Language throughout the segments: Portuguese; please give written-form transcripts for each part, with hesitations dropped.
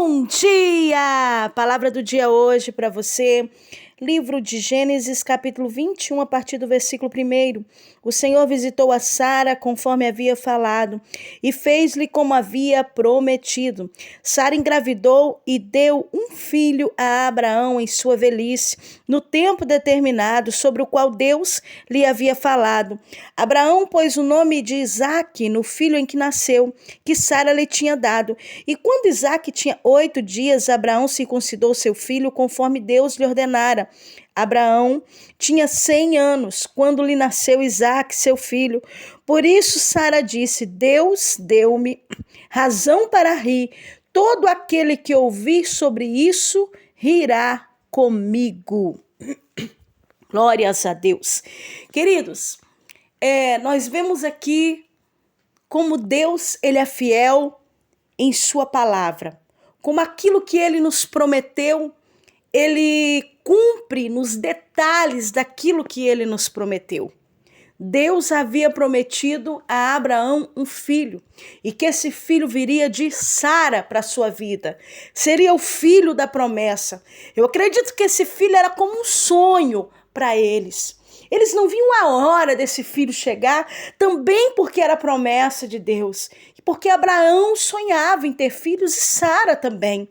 Bom dia! Palavra do dia hoje para você. Livro de Gênesis, capítulo 21, a partir do versículo 1. O Senhor visitou a Sara conforme havia falado e fez-lhe como havia prometido. Sara engravidou e deu um filho a Abraão em sua velhice, no tempo determinado sobre o qual Deus lhe havia falado. Abraão pôs o nome de Isaque no filho em que nasceu, que Sara lhe tinha dado. E quando Isaque tinha 8 dias, Abraão circuncidou seu filho conforme Deus lhe ordenara. Abraão tinha 100 anos quando lhe nasceu Isaque, seu filho. Por isso Sara disse: Deus deu-me razão para rir. Todo aquele que ouvir sobre isso rirá comigo. Glórias a Deus. Queridos, nós vemos aqui como Deus ele é fiel em sua palavra. Como aquilo que ele nos prometeu, ele cumpre nos detalhes daquilo que ele nos prometeu. Deus havia prometido a Abraão um filho e que esse filho viria de Sara para a sua vida. Seria o filho da promessa. Eu acredito que esse filho era como um sonho para eles. Eles não viam a hora desse filho chegar, também porque era promessa de Deus. E porque Abraão sonhava em ter filhos e Sara também.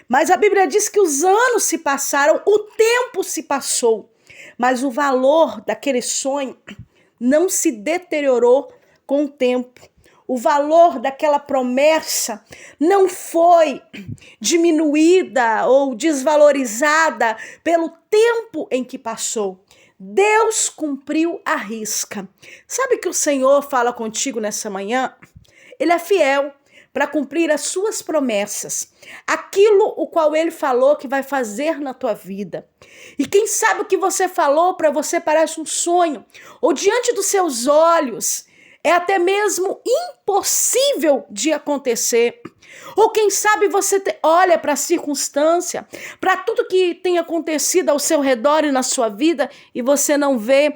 Mas a Bíblia diz que os anos se passaram, o tempo se passou. Mas o valor daquele sonho não se deteriorou com o tempo. O valor daquela promessa não foi diminuída ou desvalorizada pelo tempo em que passou. Deus cumpriu a risca. Sabe que o Senhor fala contigo nessa manhã? Ele é fiel para cumprir as suas promessas, aquilo o qual ele falou que vai fazer na tua vida. E quem sabe o que você falou para você parece um sonho, ou diante dos seus olhos é até mesmo impossível de acontecer. Ou quem sabe você olha para a circunstância, para tudo que tem acontecido ao seu redor e na sua vida e você não vê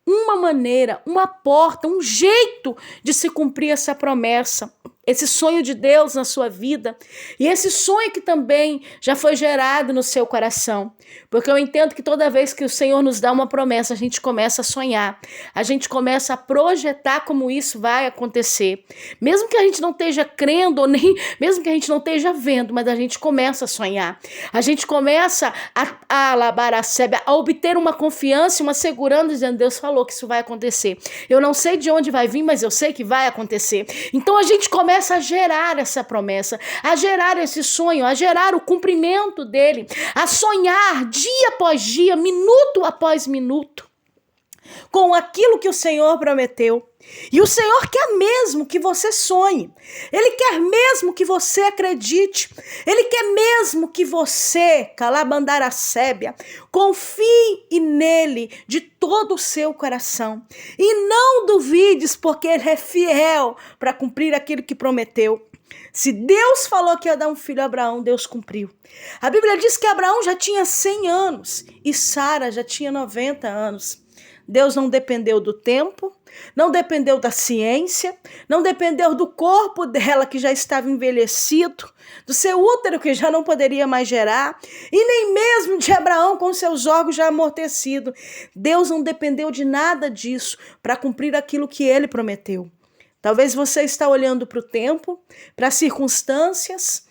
uma maneira, uma porta, um jeito de se cumprir essa promessa. Esse sonho de Deus na sua vida e esse sonho que também já foi gerado no seu coração. Porque eu entendo que toda vez que o Senhor nos dá uma promessa, a gente começa a sonhar, a gente começa a projetar como isso vai acontecer. Mesmo que a gente não esteja crendo, ou nem mesmo que a gente não esteja vendo, mas a gente começa a sonhar. A gente começa a alabar a sebe, a obter uma confiança e uma segurança, dizendo: Deus falou que isso vai acontecer. Eu não sei de onde vai vir, mas eu sei que vai acontecer. Então a gente começa a gerar essa promessa, a gerar esse sonho, a gerar o cumprimento dele, a sonhar dia após dia, minuto após minuto, com aquilo que o Senhor prometeu. E o Senhor quer mesmo que você sonhe, Ele quer mesmo que você acredite, Ele quer mesmo que você, Calabandaracébia, confie nele de todo o seu coração. E não duvides, porque Ele é fiel para cumprir aquilo que prometeu. Se Deus falou que ia dar um filho a Abraão, Deus cumpriu. A Bíblia diz que Abraão já tinha 100 anos e Sara já tinha 90 anos. Deus não dependeu do tempo, não dependeu da ciência, não dependeu do corpo dela que já estava envelhecido, do seu útero que já não poderia mais gerar, e nem mesmo de Abraão com seus órgãos já amortecidos. Deus não dependeu de nada disso para cumprir aquilo que ele prometeu. Talvez você está olhando para o tempo, para as circunstâncias.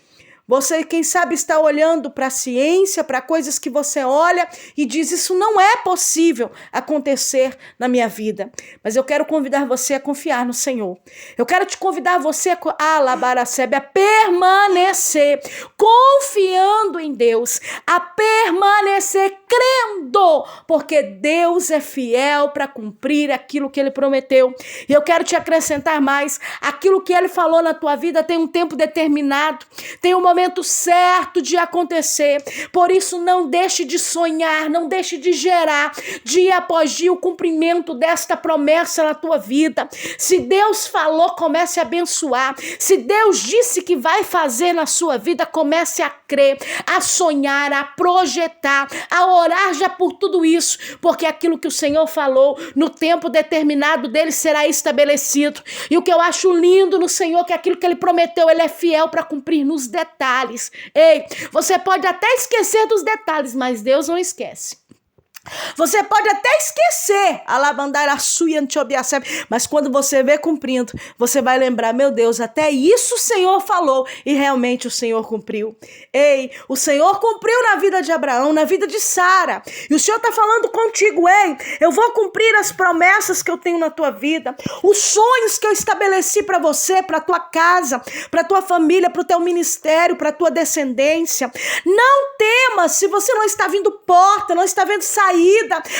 Você, quem sabe, está olhando para a ciência, para coisas que você olha e diz: isso não é possível acontecer na minha vida. Mas eu quero convidar você a confiar no Senhor. Eu quero te convidar você a alabar a sebe, a permanecer confiando em Deus, a permanecer crendo, porque Deus é fiel para cumprir aquilo que Ele prometeu. E eu quero te acrescentar mais: aquilo que Ele falou na tua vida tem um tempo determinado, tem um momento certo de acontecer. Por isso, não deixe de sonhar, não deixe de gerar dia após dia o cumprimento desta promessa na tua vida. Se Deus falou, comece a abençoar. Se Deus disse que vai fazer na sua vida, comece a crer, a sonhar, a projetar, a orar já por tudo isso, porque aquilo que o Senhor falou no tempo determinado dele será estabelecido. E o que eu acho lindo no Senhor é que aquilo que Ele prometeu, Ele é fiel para cumprir nos detalhes. detalhes. Ei, você pode até esquecer dos detalhes, mas Deus não esquece. Você pode até esquecer, mas quando você vê cumprindo, você vai lembrar, meu Deus, até isso o Senhor falou e realmente o Senhor cumpriu. Ei, o Senhor cumpriu na vida de Abraão, na vida de Sara. E o Senhor está falando contigo, ei, eu vou cumprir as promessas que eu tenho na tua vida, os sonhos que eu estabeleci para você, para tua casa, para tua família, para o teu ministério, para tua descendência. Não temas se você não está vendo porta, não está vendo saída,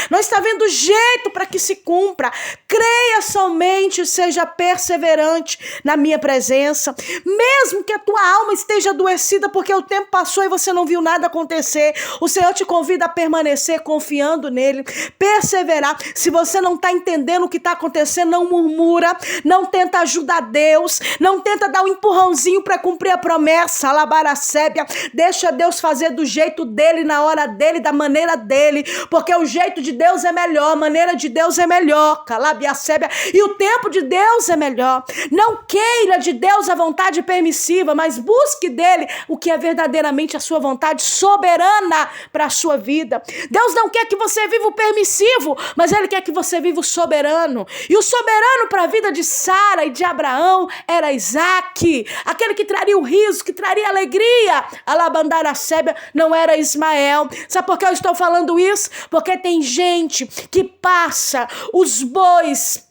não está vendo jeito para que se cumpra. Creia somente, seja perseverante na minha presença, mesmo que a tua alma esteja adoecida porque o tempo passou e você não viu nada acontecer. O Senhor te convida a permanecer confiando nele, perseverar. Se você não está entendendo o que está acontecendo, não murmura, não tenta ajudar Deus, não tenta dar um empurrãozinho para cumprir a promessa, alabaracébia. Deixa Deus fazer do jeito dele, na hora dele, da maneira dele, porque o jeito de Deus é melhor, a maneira de Deus é melhor, calabiacébia, e o tempo de Deus é melhor. Não queira de Deus a vontade permissiva, mas busque dele o que é verdadeiramente a sua vontade soberana para a sua vida. Deus não quer que você viva o permissivo, mas ele quer que você viva o soberano. E o soberano para a vida de Sara e de Abraão era Isaac, aquele que traria o riso, que traria alegria. Alabandaracébia não era Ismael. Sabe por que eu estou falando isso? Porque tem gente que passa os bois,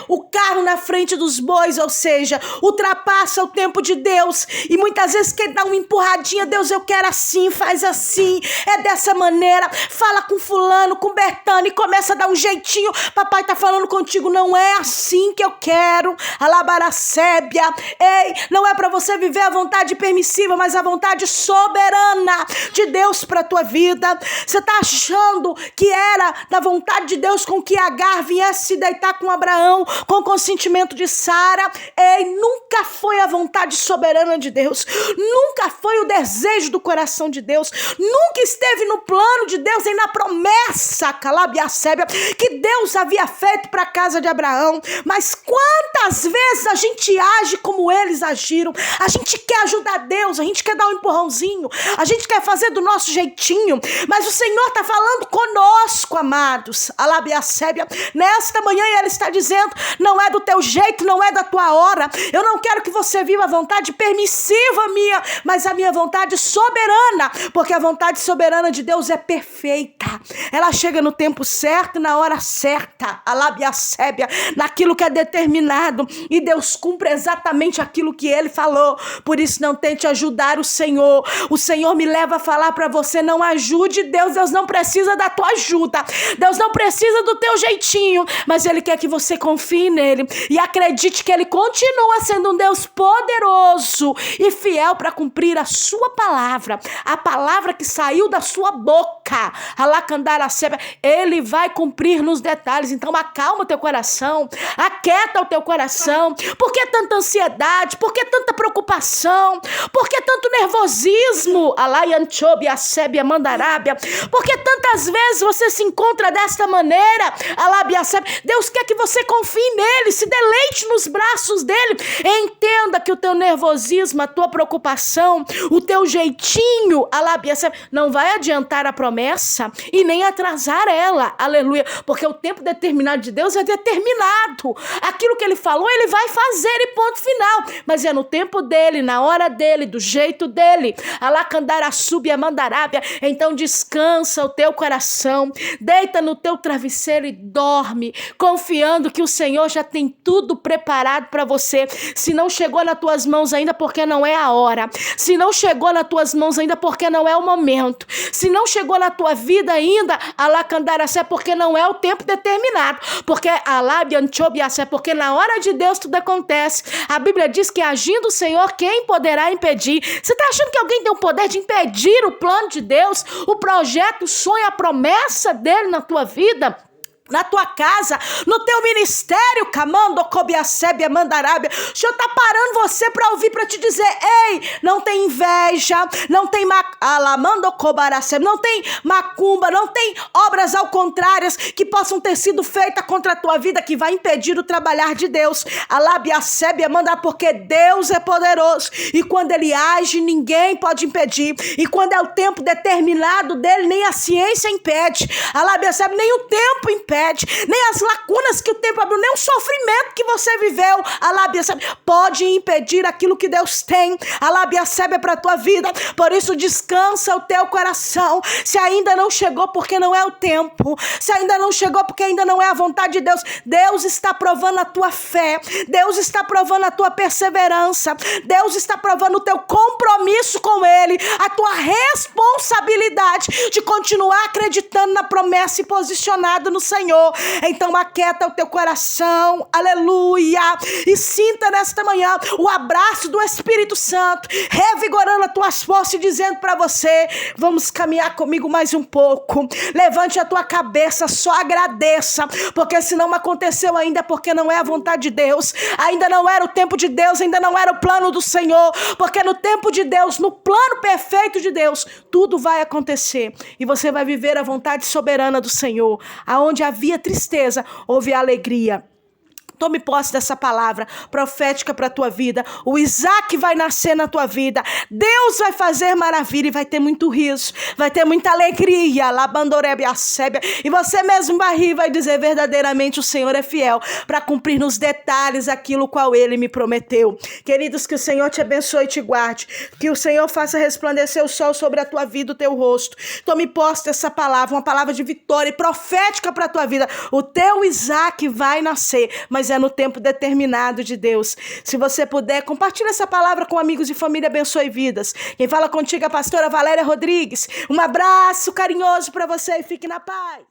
o carro na frente dos bois, ou seja, ultrapassa o tempo de Deus e muitas vezes quer dar uma empurradinha. Deus, eu quero assim, faz assim, é dessa maneira, fala com fulano, com Bertano e começa a dar um jeitinho. Papai tá falando contigo, não é assim que eu quero, alabaracébia. Ei, não é para você viver a vontade permissiva, mas a vontade soberana de Deus para tua vida. Você tá achando que era da vontade de Deus com que Agar viesse se deitar com Abraão, com o consentimento de Sara? Ei, nunca foi a vontade soberana de Deus, nunca foi o desejo do coração de Deus, nunca esteve no plano de Deus e na promessa, calabiacébia, que Deus havia feito para a casa de Abraão. Mas quantas vezes a gente age como eles agiram? A gente quer ajudar Deus, a gente quer dar um empurrãozinho, a gente quer fazer do nosso jeitinho, mas o Senhor está falando conosco, amados, alabiacébia, nesta manhã ele está dizendo, não é do teu jeito, não é da tua hora. Eu não quero que você viva a vontade permissiva minha, mas a minha vontade soberana, porque a vontade soberana de Deus é perfeita. Ela chega no tempo certo e na hora certa, alabiacébia, naquilo que é determinado, e Deus cumpre exatamente aquilo que ele falou. Por isso não tente ajudar o Senhor. O Senhor me leva a falar para você, não ajude Deus. Deus não precisa da tua ajuda, Deus não precisa do teu jeitinho, mas ele quer que você confie nele e acredite que ele continua sendo um Deus poderoso e fiel para cumprir a sua palavra, a palavra que saiu da sua boca, alacandaraceba, ele vai cumprir nos detalhes. Então acalma o teu coração, aquieta o teu coração. Por que tanta ansiedade? Por que tanta preocupação? Por que tanto nervosismo? Alaianchobiacebia mandarábia. Por que tantas vezes você se encontra desta maneira? Alabiacebia. Deus quer que você confie nele, se deleite nos braços dele. Entenda que o teu nervosismo, a tua preocupação, o teu jeitinho, alabiacebia, não vai adiantar a promessa e nem atrasar ela, aleluia, porque o tempo determinado de Deus é determinado. Aquilo que ele falou, ele vai fazer e ponto final, mas é no tempo dele, na hora dele, do jeito dele. Alacandarasúbia mandarábia. Então descansa o teu coração, deita no teu travesseiro e dorme, confiando que o Senhor já tem tudo preparado para você. Se não chegou nas tuas mãos ainda, porque não é a hora. Se não chegou nas tuas mãos ainda, porque não é o momento. Se não chegou na tua vida ainda, alacandaracé, porque não é o tempo determinado. Porque alabianchobiacé, porque na hora de Deus tudo acontece. A Bíblia diz que agindo o Senhor, quem poderá impedir? Você está achando que alguém tem o poder de impedir o plano de Deus, o projeto, o sonho, a promessa dele na tua vida? na tua casa, no teu ministério, Camando, Cobiacebe, Mandarábia. O Senhor está parando você para ouvir, para te dizer: ei, não tem inveja, não tem alamando, Cobaracebe, não tem macumba, não tem obras ao contrárias que possam ter sido feitas contra a tua vida, que vai impedir o trabalhar de Deus. Alabiacebe, Mandar, porque Deus é poderoso, e quando Ele age, ninguém pode impedir, e quando é o tempo determinado dele, nem a ciência impede, Alabiacebe, nem o tempo impede, nem as lacunas que o tempo abriu, nem o sofrimento que você viveu, Alabiacebe, pode impedir aquilo que Deus tem, Alabiacebe, para a tua vida. Por isso descansa o teu coração. Se ainda não chegou, porque não é o tempo, se ainda não chegou, porque ainda não é a vontade de Deus. Deus está provando a tua fé, Deus está provando a tua perseverança, Deus está provando o teu compromisso com Ele, a tua responsabilidade de continuar acreditando na promessa e posicionado no Senhor. Então aquieta o teu coração, aleluia, e sinta nesta manhã o abraço do Espírito Santo, revigorando as tuas forças e dizendo para você: vamos caminhar comigo mais um pouco. Levante a tua cabeça, só agradeça, porque se não aconteceu ainda, porque não é a vontade de Deus, ainda não era o tempo de Deus, ainda não era o plano do Senhor, porque no tempo de Deus, no plano perfeito de Deus, tudo vai acontecer, e você vai viver a vontade soberana do Senhor. Aonde havia tristeza, houve alegria. Tome posse dessa palavra profética para a tua vida. O Isaac vai nascer na tua vida. Deus vai fazer maravilha e vai ter muito riso, vai ter muita alegria. E você mesmo vai rir e vai dizer: verdadeiramente o Senhor é fiel para cumprir nos detalhes aquilo qual Ele me prometeu. Queridos, que o Senhor te abençoe e te guarde. Que o Senhor faça resplandecer o sol sobre a tua vida, o teu rosto. Tome posse dessa palavra, uma palavra de vitória e profética para a tua vida. O teu Isaac vai nascer, mas é no tempo determinado de Deus. Se você puder, compartilhe essa palavra com amigos e família, abençoe vidas. Quem fala contigo é a pastora Valéria Rodrigues. Um abraço carinhoso para você e fique na paz.